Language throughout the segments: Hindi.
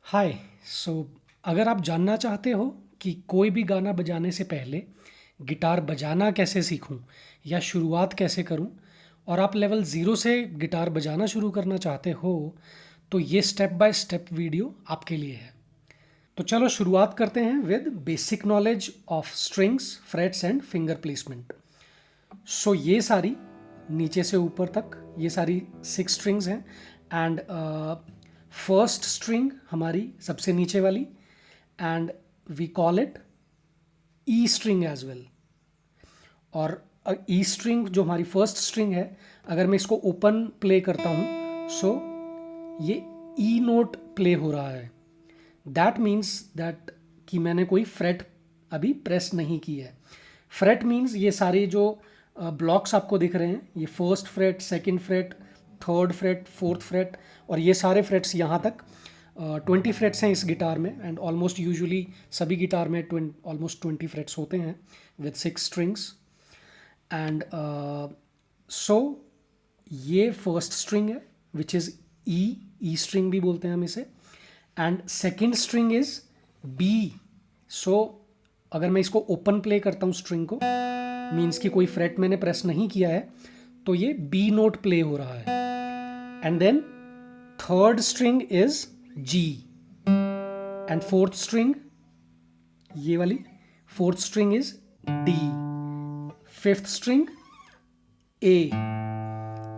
हाय। सो अगर आप जानना चाहते हो कि कोई भी गाना बजाने से पहले गिटार बजाना कैसे सीखूं या शुरुआत कैसे करूं, और आप लेवल ज़ीरो से गिटार बजाना शुरू करना चाहते हो, तो ये स्टेप बाय स्टेप वीडियो आपके लिए है। तो चलो शुरुआत करते हैं with basic knowledge of strings, frets and finger placement. So ये सारी नीचे से ऊपर तक ये सारी 6 स्ट्रिंग्स हैं। एंड फर्स्ट स्ट्रिंग हमारी सबसे नीचे वाली, and we call it E string as well. और ई स्ट्रिंग जो हमारी फर्स्ट स्ट्रिंग है, अगर मैं इसको ओपन प्ले करता हूँ, सो ये ई नोट प्ले हो रहा है। दैट मीन्स दैट कि मैंने कोई फ्रेट अभी प्रेस नहीं की है। फ्रेट मीन्स ये सारे जो ब्लॉक्स आपको दिख रहे हैं, ये first freight, second freight, third fret, fourth freight, और ये सारे फ्रेट्स यहाँ तक 20 फ्रेट्स हैं इस गिटार में। एंड ऑलमोस्ट यूजुअली सभी गिटार में ऑलमोस्ट 20 फ्रेट्स होते हैं विद 6 स्ट्रिंग्स। एंड सो ये फर्स्ट स्ट्रिंग है विच इज़ ई स्ट्रिंग भी बोलते हैं हम इसे। And second string is B. So अगर मैं इसको ओपन प्ले करता हूँ स्ट्रिंग को, मीन्स कि कोई फ्रेट मैंने प्रेस नहीं किया है, तो ये बी नोट प्ले हो रहा है। And then third string is G, and fourth string, ये वाली fourth string is D, fifth string A,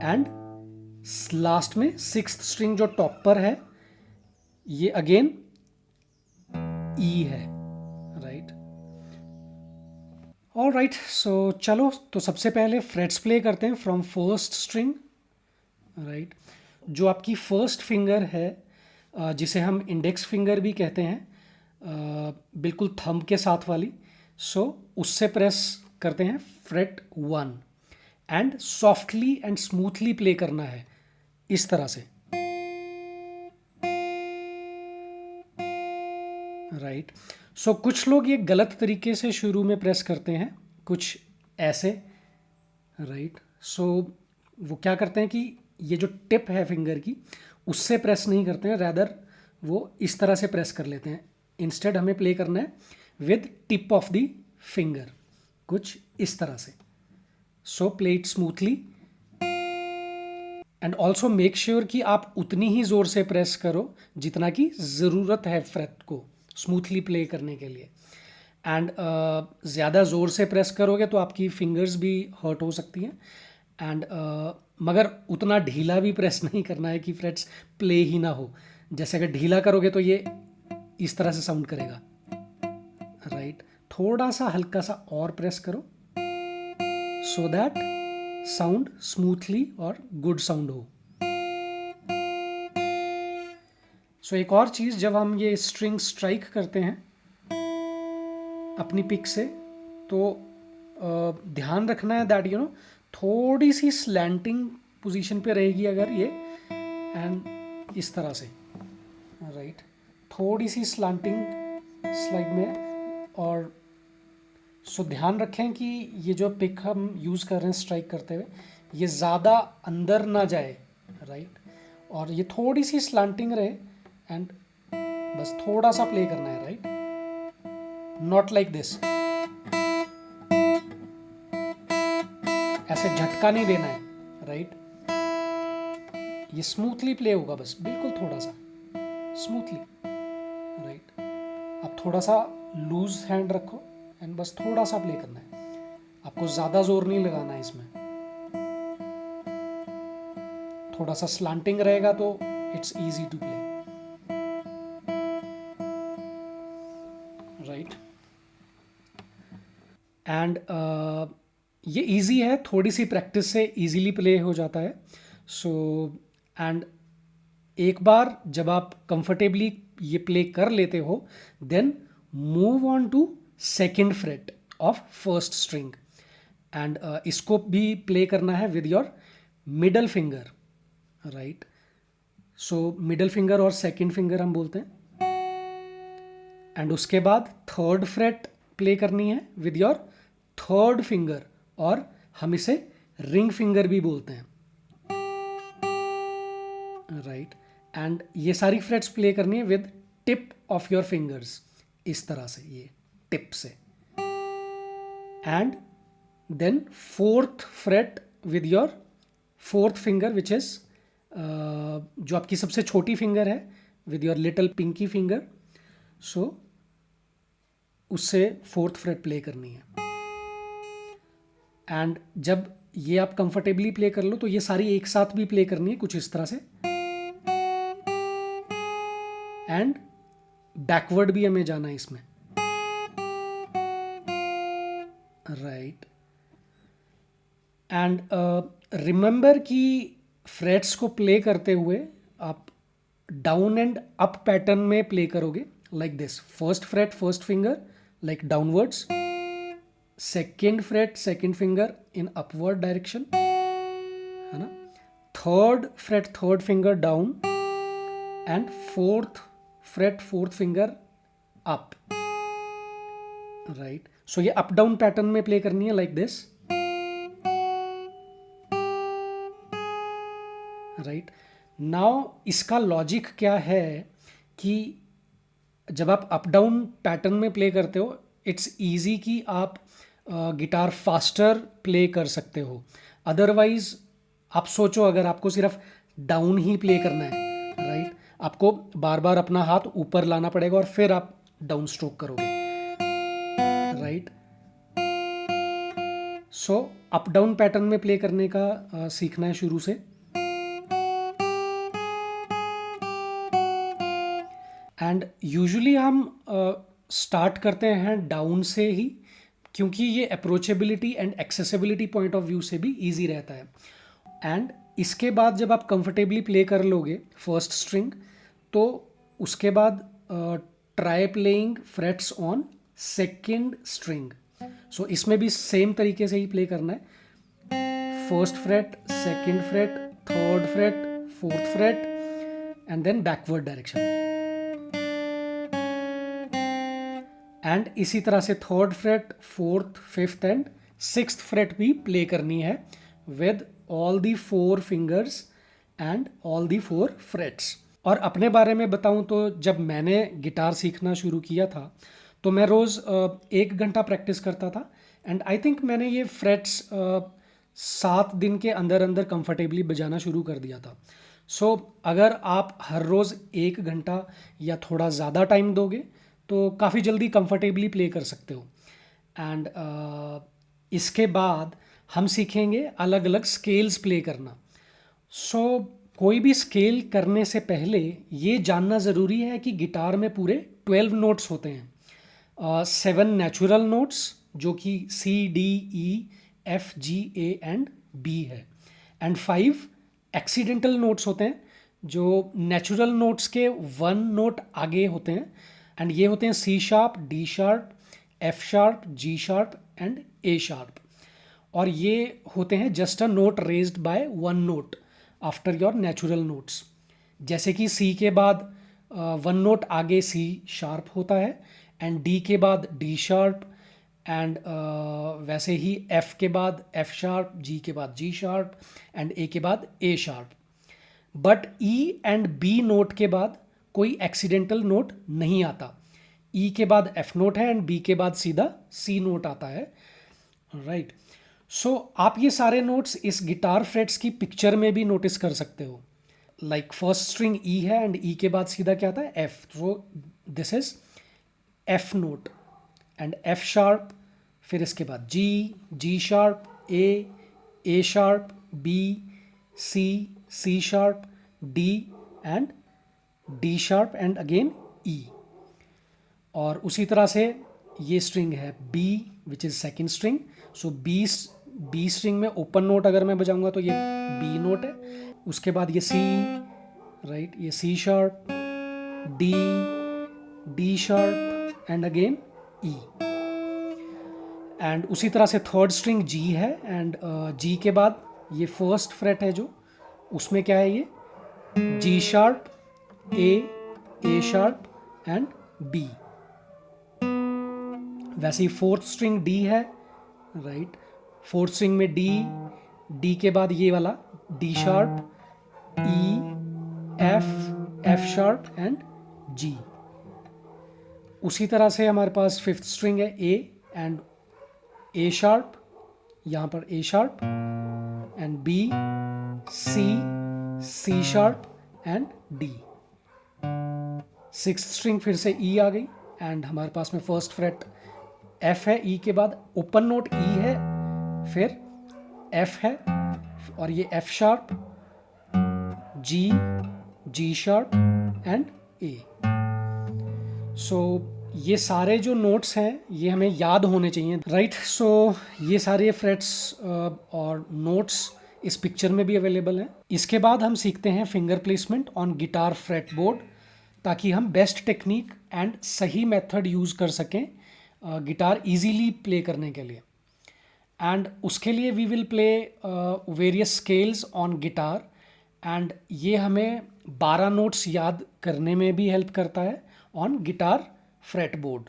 and last में सिक्स्थ स्ट्रिंग जो टॉप पर है, ये अगेन ई है। Right, all right. सो चलो, तो सबसे पहले फ्रेट्स प्ले करते हैं फ्रॉम फर्स्ट स्ट्रिंग। राइट, जो आपकी फर्स्ट फिंगर है, जिसे हम इंडेक्स फिंगर भी कहते हैं, बिल्कुल थंब के साथ वाली, सो उससे प्रेस करते हैं freight 1, and softly and smoothly play करना है इस तरह से। राइट, सो कुछ लोग ये गलत तरीके से शुरू में प्रेस करते हैं, कुछ ऐसे। राइट, सो वो क्या करते हैं कि ये जो टिप है फिंगर की, उससे प्रेस नहीं करते हैं, रैदर वो इस तरह से प्रेस कर लेते हैं। इंस्टेड हमें प्ले करना है with tip of the finger, कुछ इस तरह से। So play it smoothly, and also make sure कि आप उतनी ही ज़ोर से प्रेस करो जितना की ज़रूरत है फ्रेट को स्मूथली प्ले करने के लिए। एंड ज़्यादा ज़ोर से प्रेस करोगे तो आपकी फिंगर्स भी हर्ट हो सकती हैं। एंड मगर उतना ढीला भी प्रेस नहीं करना है कि फ्रेट्स प्ले ही ना हो। जैसे अगर ढीला करोगे तो ये इस तरह से साउंड करेगा। राइट, थोड़ा सा हल्का सा और प्रेस करो सो दैट साउंड स्मूथली और गुड साउंड हो। सो एक और चीज़, जब हम ये स्ट्रिंग स्ट्राइक करते हैं अपनी पिक से, तो ध्यान रखना है दैट थोड़ी सी स्लैंटिंग पोजीशन पे रहेगी अगर ये, एंड इस तरह से। राइट, थोड़ी सी स्लैंटिंग स्लाइड में। और सो ध्यान रखें कि ये जो पिक हम यूज़ कर रहे हैं स्ट्राइक करते हुए, ये ज़्यादा अंदर ना जाए। राइट, और ये थोड़ी सी स्लैंटिंग रहे, एंड बस थोड़ा सा प्ले करना है। राइट, नॉट लाइक दिस, ऐसे झटका नहीं देना है। राइट, ये स्मूथली प्ले होगा, बस बिल्कुल थोड़ा सा स्मूथली। राइट, आप थोड़ा सा लूज हैंड रखो, एंड बस थोड़ा सा प्ले करना है, आपको ज़्यादा जोर नहीं लगाना है इसमें। थोड़ा सा स्लांटिंग रहेगा तो it's easy to play. Right, and ये इजी है, थोड़ी सी प्रैक्टिस से इजीली प्ले हो जाता है। सो एंड एक बार जब आप कंफर्टेबली ये प्ले कर लेते हो, then move on to second fret of first string, and इसको भी प्ले करना है with your middle finger. Right, so middle finger और सेकेंड फिंगर हम बोलते हैं। एंड उसके बाद थर्ड फ्रेट प्ले करनी है विद योर थर्ड फिंगर, और हम इसे रिंग फिंगर भी बोलते हैं। राइट, एंड ये सारी फ्रेट्स प्ले करनी है with tip of your fingers, इस तरह से, ये टिप से, and then fourth fret with your fourth finger which is जो आपकी सबसे छोटी फिंगर है, with your little pinky finger, so उससे फोर्थ फ्रेट प्ले करनी है। एंड जब ये आप कंफर्टेबली प्ले कर लो तो ये सारी एक साथ भी प्ले करनी है कुछ इस तरह से, एंड बैकवर्ड भी हमें जाना है इसमें, राइट। एंड रिमेंबर कि फ्रेट्स को प्ले करते हुए आप डाउन एंड अप पैटर्न में प्ले करोगे, like this, first fret first finger like downwards, second fret second finger in upward direction, है ना, third fret third finger down, and fourth fret fourth finger up, right. So ये अप डाउन पैटर्न में प्ले करनी है, लाइक दिस, राइट। नाउ इसका लॉजिक क्या है कि जब आप अप डाउन पैटर्न में प्ले करते हो, इट्स इजी कि आप गिटार फास्टर प्ले कर सकते हो। अदरवाइज आप सोचो, अगर आपको सिर्फ डाउन ही प्ले करना है, राइट, आपको बार बार अपना हाथ ऊपर लाना पड़ेगा और फिर आप डाउन स्ट्रोक करोगे, right. So up down pattern में प्ले करने का सीखना है शुरू से। एंड यूजुअली हम स्टार्ट करते हैं डाउन से ही, क्योंकि ये approachability and accessibility point of view से भी इजी रहता है। एंड इसके बाद जब आप कंफर्टेबली प्ले कर लोगे फर्स्ट स्ट्रिंग, तो उसके बाद try playing frets on second string. So इसमें भी सेम तरीके से ही प्ले करना है, first fret second fret third fret fourth fret and then backward direction. And इसी तरह से third fret fourth fifth and sixth fret भी प्ले करनी है with all the four fingers and all the four frets. और अपने बारे में बताऊं तो जब मैंने गिटार सीखना शुरू किया था तो मैं रोज़ 1 घंटा प्रैक्टिस करता था, एंड आई थिंक मैंने ये फ्रेट्स 7 दिन के अंदर अंदर कंफर्टेबली बजाना शुरू कर दिया था। सो अगर आप हर रोज़ 1 घंटा या थोड़ा ज़्यादा टाइम दोगे तो काफ़ी जल्दी कंफर्टेबली प्ले कर सकते हो। एंड इसके बाद हम सीखेंगे अलग अलग स्केल्स प्ले करना। सो कोई भी स्केल करने से पहले ये जानना ज़रूरी है कि गिटार में पूरे 12 नोट्स होते हैं। 7 नेचुरल नोट्स जो कि C D E F G A and B है, एंड 5 एक्सीडेंटल नोट्स होते हैं जो नेचुरल नोट्स के 1 नोट आगे होते हैं, एंड ये होते हैं C sharp, D sharp, F sharp, G sharp and A sharp. और ये होते हैं just a note raised bye 1 note after your natural notes. जैसे कि C के बाद 1 नोट आगे C शार्प होता है, एंड D के बाद D शार्प, एंड वैसे ही F के बाद F शार्प, G के बाद G शार्प एंड A के बाद A sharp. But E and B note के बाद कोई एक्सीडेंटल नोट नहीं आता। E के बाद F नोट है एंड B के बाद सीधा C नोट आता है, राइट। सो आप ये सारे नोट्स इस गिटार फ्रेट्स की पिक्चर में भी नोटिस कर सकते हो। लाइक फर्स्ट स्ट्रिंग E है एंड E के बाद सीधा क्या आता है F, so this is F note and F sharp, फिर इसके बाद G, G sharp, A sharp, B, C sharp, D and D sharp and again E। और उसी तरह से ये स्ट्रिंग है B which is second string. So B string में ओपन नोट अगर मैं बजाऊंगा तो ये B नोट है, उसके बाद ये C, राइट, ये C sharp, D sharp and again E। And उसी तरह से थर्ड स्ट्रिंग G है, एंड G के बाद ये फर्स्ट फ्रेट है जो उसमें क्या है, ये G sharp, A sharp and B। वैसे ही फोर्थ स्ट्रिंग D है, राइट, फोर्थ स्ट्रिंग में D के बाद ये वाला D sharp, E, F sharp and G। उसी तरह से हमारे पास फिफ्थ स्ट्रिंग है ए एंड ए शार्प, यहाँ पर A sharp and B, C, C sharp and D. Sixth string फिर से ई आ गई एंड हमारे पास में फर्स्ट फ्रेट एफ है, ई के बाद ओपन नोट ई है, फिर एफ है और ये F sharp, G, G sharp and A. So ये सारे जो नोट्स हैं ये हमें याद होने चाहिए, राइट। सो ये सारे फ्रेट्स और नोट्स इस पिक्चर में भी अवेलेबल हैं। इसके बाद हम सीखते हैं finger placement on guitar fret board, ताकि हम बेस्ट टेक्निक एंड सही मेथड यूज़ कर सकें गिटार इजीली प्ले करने के लिए। एंड उसके लिए we will play various scales on guitar and ये हमें 12 नोट्स याद करने में भी हेल्प करता है on guitar fret board.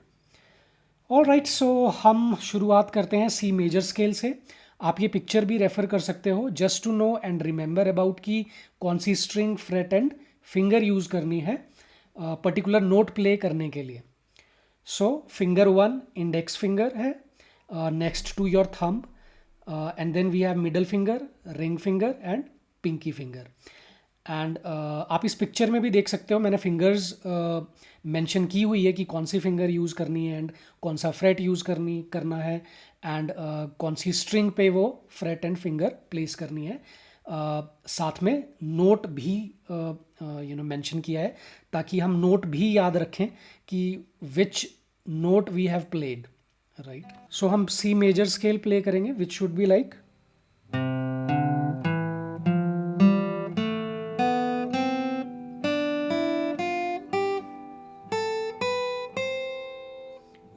All right, so हम शुरुआत करते हैं सी मेजर स्केल से। आप ये पिक्चर भी रेफ़र कर सकते हो just to know and remember about कि कौन सी string, fret and finger use करनी है पर्टिकुलर नोट प्ले करने के लिए। सो फिंगर 1 इंडेक्स फिंगर है, next to your thumb, and then we have middle finger, ring finger and pinky finger. And आप इस पिक्चर में भी देख सकते हो मैंने फिंगर्स मेंशन की हुई है कि कौन सी फिंगर यूज़ करनी है एंड कौन सा फ्रेट यूज़ करना है एंड कौन सी स्ट्रिंग पे वो फ्रेट एंड फिंगर प्लेस करनी है। साथ में नोट भी मेंशन किया है ताकि हम नोट भी याद रखें कि which note we have played, right. So हम सी मेजर स्केल प्ले करेंगे which should be like,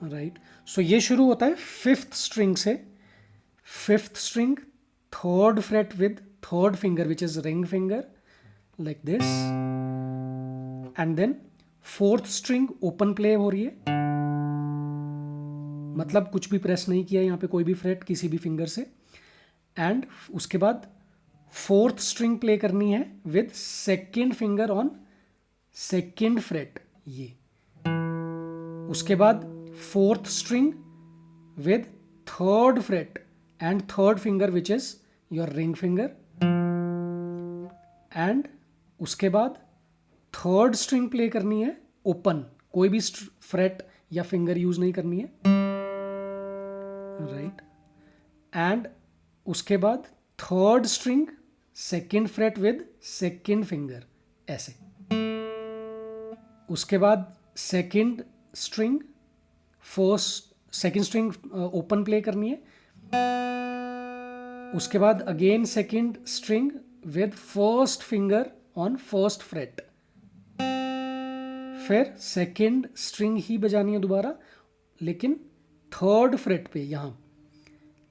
right. So ये शुरू होता है फिफ्थ स्ट्रिंग से। Fifth string, third fret with third finger which is ring finger like this, and then fourth string open play हो रही है, मतलब कुछ भी प्रेस नहीं किया यहाँ पे, कोई भी फ्रेट किसी भी फिंगर से। एंड उसके बाद फोर्थ स्ट्रिंग प्ले करनी है with second finger on second freight, ये। उसके बाद fourth string with third freight and third finger which is your ring finger, and उसके बाद थर्ड स्ट्रिंग प्ले करनी है ओपन, कोई भी फ्रेट या फिंगर यूज नहीं करनी है, राइट। एंड उसके बाद third string second freight with second finger, ऐसे। उसके बाद second string second string open play करनी है। उसके बाद again second string with first finger on first freight, फिर सेकेंड स्ट्रिंग ही बजानी है दोबारा, लेकिन थर्ड फ्रेट पे यहाँ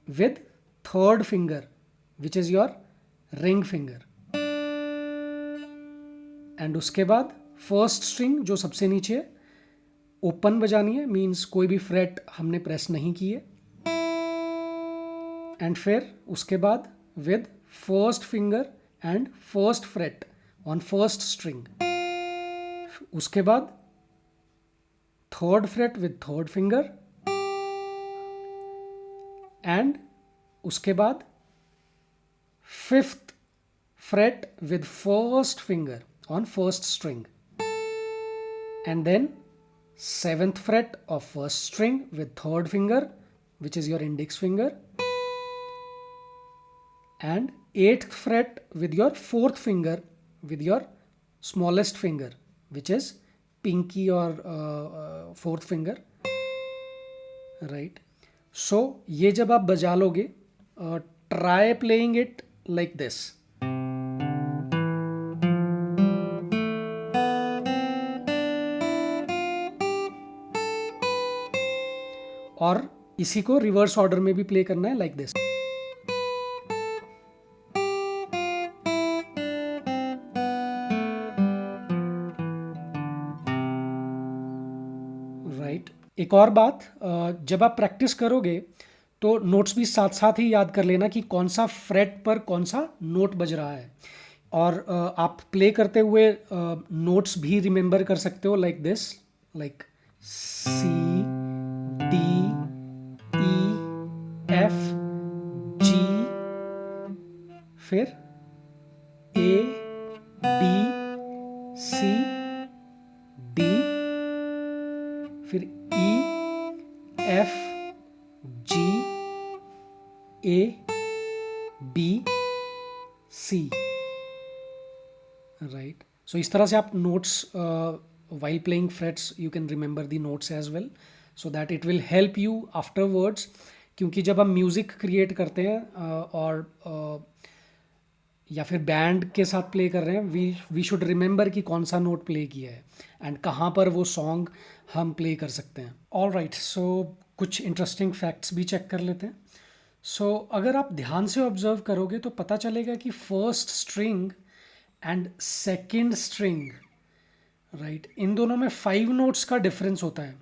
with third finger which is your ring finger. And उसके बाद फर्स्ट स्ट्रिंग जो सबसे नीचे है ओपन बजानी है, मीन्स कोई भी फ्रेट हमने प्रेस नहीं की है। एंड फिर उसके बाद with first finger and first fret on first string, उसके बाद third fret with third finger, and उसके बाद fifth fret with first finger on first string, and then seventh fret of first string with third finger which is your index finger, and 8th fret with your fourth finger with your smallest finger which is pinky or fourth finger, right. So ये जब आप बजा लोगे, try playing it like this, और इसी को रिवर्स ऑर्डर में भी प्ले करना है लाइक दिस, राइट। एक और बात, जब आप प्रैक्टिस करोगे तो नोट्स भी साथ साथ ही याद कर लेना कि कौन सा फ्रेट पर कौन सा नोट बज रहा है, और आप प्ले करते हुए नोट्स भी रिमेंबर कर सकते हो like this, like C, D, E, F, G, फिर A, B, C, D, फिर E, F, G, A, B, C, right. So इस तरह से आप notes while playing frets you can remember the notes as well, so that it will help you afterwards. क्योंकि जब हम म्यूज़िक क्रिएट करते हैं और या फिर बैंड के साथ प्ले कर रहे हैं, वी शुड रिमेंबर कि कौन सा नोट प्ले किया है एंड कहाँ पर वो सॉन्ग हम प्ले कर सकते हैं. ऑल राइट, सो कुछ इंटरेस्टिंग फैक्ट्स भी चेक कर लेते हैं. सो अगर आप ध्यान से ऑब्जर्व करोगे तो पता चलेगा कि first string and second string, right, इन दोनों में 5 नोट्स का डिफरेंस होता है.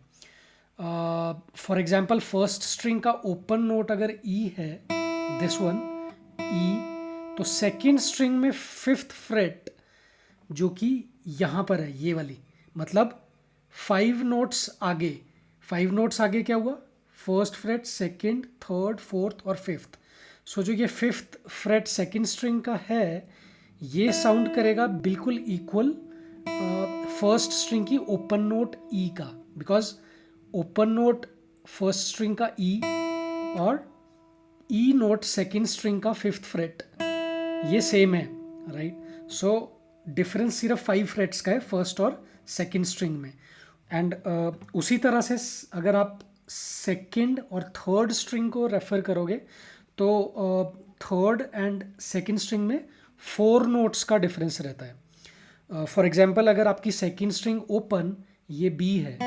फॉर एग्जाम्पल फर्स्ट स्ट्रिंग का ओपन नोट अगर ई है, दिस वन ई, तो सेकेंड स्ट्रिंग में 5th फ्रेट जो कि यहाँ पर है, ये वाली, मतलब 5 नोट्स आगे. 5 नोट्स आगे क्या हुआ? First fret, second, third, fourth और 5th. सो जो ये 5th फ्रेट सेकेंड स्ट्रिंग का है, ये साउंड करेगा बिल्कुल इक्वल फर्स्ट स्ट्रिंग की ओपन नोट ई का, because open node first string का ई और ई नोट सेकेंड स्ट्रिंग का 5th फ्रेट ये सेम है, राइट. सो डिफरेंस सिर्फ 5 फ्रेट्स का है फर्स्ट और सेकेंड स्ट्रिंग में. एंड उसी तरह से अगर आप सेकेंड और थर्ड स्ट्रिंग को रेफर करोगे तो थर्ड एंड सेकेंड स्ट्रिंग में 4 नोट्स का डिफरेंस रहता है. फॉर एग्जाम्पल अगर आपकी सेकेंड स्ट्रिंग ओपन, ये बी है,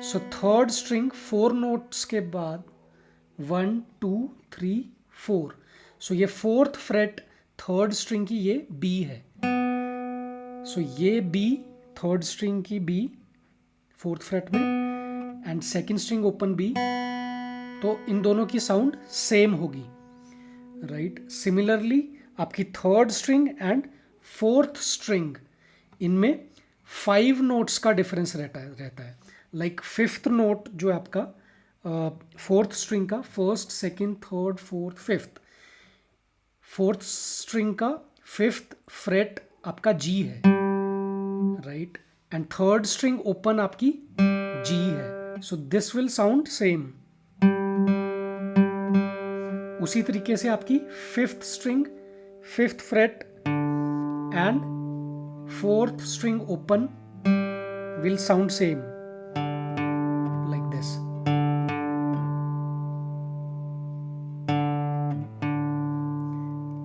सो थर्ड स्ट्रिंग 4 नोट्स के बाद 1 2 3 4, सो ये 4th फ्रेट थर्ड स्ट्रिंग की ये बी है. सो ये बी, थर्ड स्ट्रिंग की बी 4th फ्रेट में, and second string open B, तो इन दोनों की साउंड सेम होगी, राइट. सिमिलरली आपकी third string and 4th string, इनमें 5 नोट्स का डिफरेंस रहता है. लाइक 5th नोट जो है आपका 4th स्ट्रिंग का, first, second, third, fourth, 5th, 4th string का 5th फ्रेट आपका जी है, right, and third string open आपकी जी है. So this will sound same. उसी तरीके से आपकी 5th string, 5th freight and 4th string open will sound same like this.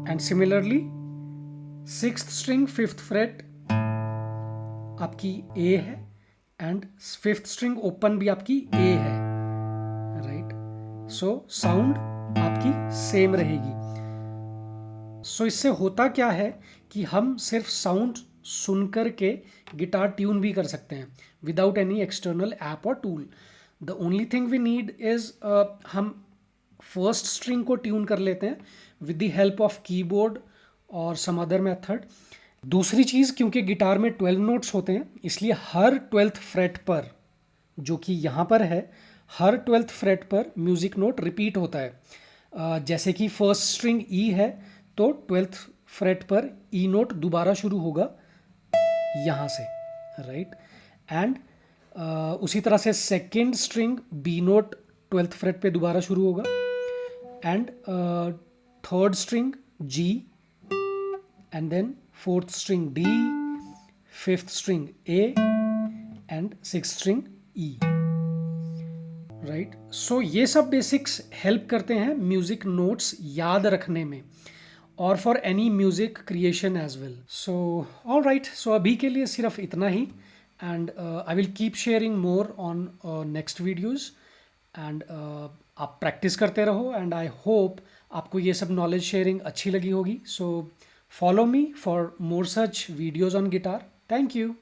And similarly 6th string 5th fret आपकी A है and 5th string open भी आपकी A है, right. So sound आपकी same रहेगी. So इससे होता क्या है कि हम सिर्फ साउंड सुनकर के गिटार ट्यून भी कर सकते हैं विदाउट एनी एक्सटर्नल ऐप और tool. The only thing we need is हम फर्स्ट स्ट्रिंग को ट्यून कर लेते हैं with the help of keyboard और सम अदर मेथड. दूसरी चीज़, क्योंकि गिटार में 12 नोट्स होते हैं, इसलिए हर 12th फ्रेट पर, जो कि यहाँ पर है, हर 12th फ्रेट पर म्यूज़िक नोट रिपीट होता है. जैसे कि फर्स्ट स्ट्रिंग ई है तो 12th फ्रेट पर ई नोट दोबारा शुरू होगा यहाँ से, राइट. एंड उसी तरह से second string B note 12th fret पे दोबारा शुरू होगा, and third string G, and then 4th string D, 5th string A, and 6th string E, right. So ये सब बेसिक्स हेल्प करते हैं म्यूज़िक नोट्स याद रखने में और for any music creation as well. So all right, so अभी के लिए सिर्फ इतना ही, and I will keep sharing more on next videos. And आप प्रैक्टिस करते रहो, एंड आई होप आपको ये सब नॉलेज शेयरिंग अच्छी लगी होगी. So follow me for more such videos on guitar. Thank you.